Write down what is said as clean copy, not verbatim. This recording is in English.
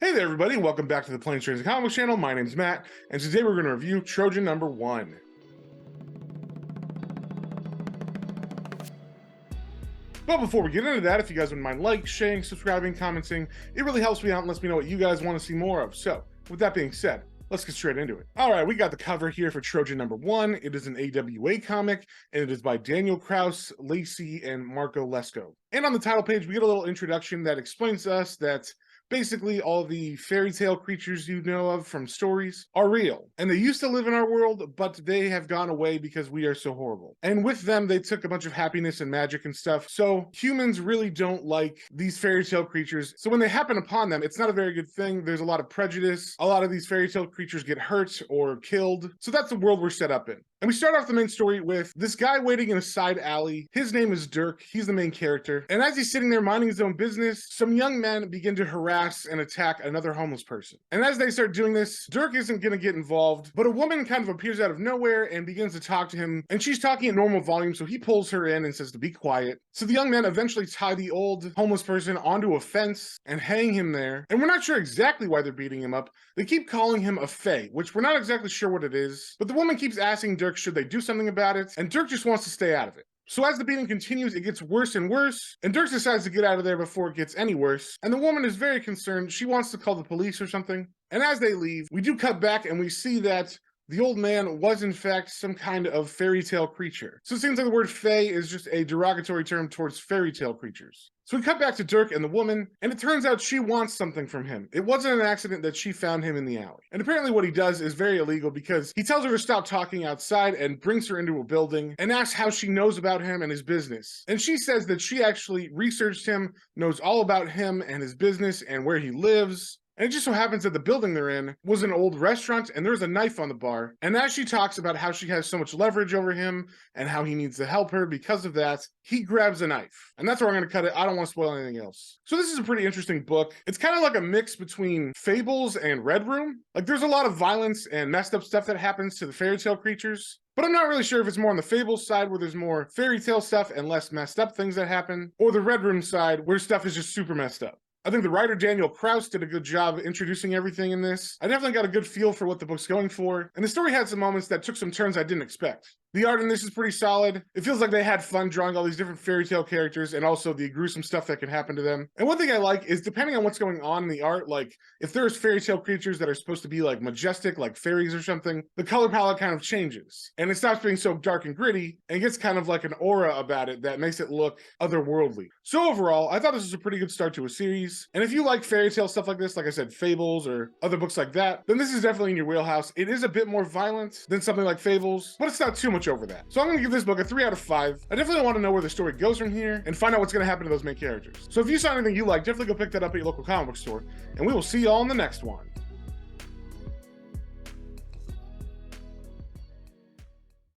Hey there everybody, welcome back to the Planes, Trains, and Comics channel. My name's Matt, and today we're going to review Trojan number 1. But before we get into that, if you guys wouldn't mind sharing, subscribing, commenting, it really helps me out and lets me know what you guys want to see more of. So, with that being said, let's get straight into it. Alright, we got the cover here for Trojan number 1. It is an AWA comic, and it is by Daniel Kraus, Lacey, and Marco Lesko. And on the title page, we get a little introduction that explains to us that basically all the fairy tale creatures you know of from stories are real. And they used to live in our world, but they have gone away because we are so horrible. And with them, they took a bunch of happiness and magic and stuff. So humans really don't like these fairy tale creatures. So when they happen upon them, it's not a very good thing. There's a lot of prejudice. A lot of these fairy tale creatures get hurt or killed. So that's the world we're set up in. And we start off the main story with this guy waiting in a side alley. His name is Dirk. He's the main character. And as he's sitting there minding his own business, some young men begin to harass and attack another homeless person. And as they start doing this, Dirk isn't going to get involved, but a woman kind of appears out of nowhere and begins to talk to him. And she's talking at normal volume, so he pulls her in and says to be quiet. So the young men eventually tie the old homeless person onto a fence and hang him there. And we're not sure exactly why they're beating him up. They keep calling him a fae, which we're not exactly sure what it is. But the woman keeps asking Dirk should they do something about it, and Dirk just wants to stay out of it. So as the beating continues, it gets worse and worse, and Dirk decides to get out of there before it gets any worse, and the woman is very concerned. She wants to call the police or something. And as they leave, we do cut back and we see that the old man was in fact some kind of fairy tale creature. So it seems like the word fae is just a derogatory term towards fairy tale creatures. So we cut back to Dirk and the woman, and it turns out she wants something from him. It wasn't an accident that she found him in the alley. And apparently what he does is very illegal because he tells her to stop talking outside and brings her into a building and asks how she knows about him and his business. And she says that she actually researched him, knows all about him and his business and where he lives. And it just so happens that the building they're in was an old restaurant and there's a knife on the bar. And as she talks about how she has so much leverage over him and how he needs to help her because of that, he grabs a knife. And that's where I'm going to cut it. I don't want to spoil anything else. So this is a pretty interesting book. It's kind of like a mix between Fables and Red Room. Like there's a lot of violence and messed up stuff that happens to the fairy tale creatures. But I'm not really sure if it's more on the Fables side where there's more fairy tale stuff and less messed up things that happen, or the Red Room side where stuff is just super messed up. I think the writer Daniel Kraus did a good job introducing everything in this. I definitely got a good feel for what the book's going for, and the story had some moments that took some turns I didn't expect. The art in this is pretty solid. It feels like they had fun drawing all these different fairy tale characters and also the gruesome stuff that can happen to them. And one thing I like is depending on what's going on in the art, like if there's fairy tale creatures that are supposed to be like majestic, like fairies or something, the color palette kind of changes. And it stops being so dark and gritty and gets kind of like an aura about it that makes it look otherworldly. So overall, I thought this was a pretty good start to a series. And if you like fairy tale stuff like this, like I said, Fables or other books like that, then this is definitely in your wheelhouse. It is a bit more violent than something like Fables, but it's not too much over that. So I'm going to give this book a 3 out of 5. I definitely want to know where the story goes from here and find out what's going to happen to those main characters. So if you saw anything you like, definitely go pick that up at your local comic book store, and we will see y'all in the next one.